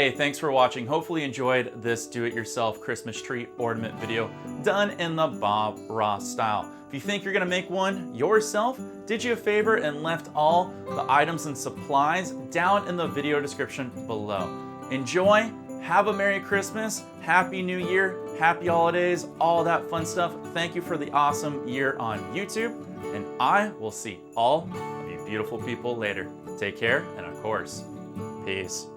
Hey, thanks for watching. Hopefully you enjoyed this do-it-yourself Christmas tree ornament video done in the Bob Ross style. If you think you're gonna make one yourself, did you a favor and left all the items and supplies down in the video description below. Enjoy, have a Merry Christmas, Happy New Year, Happy Holidays, all that fun stuff. Thank you for the awesome year on YouTube, and I will see all of you beautiful people later. Take care, and of course, peace.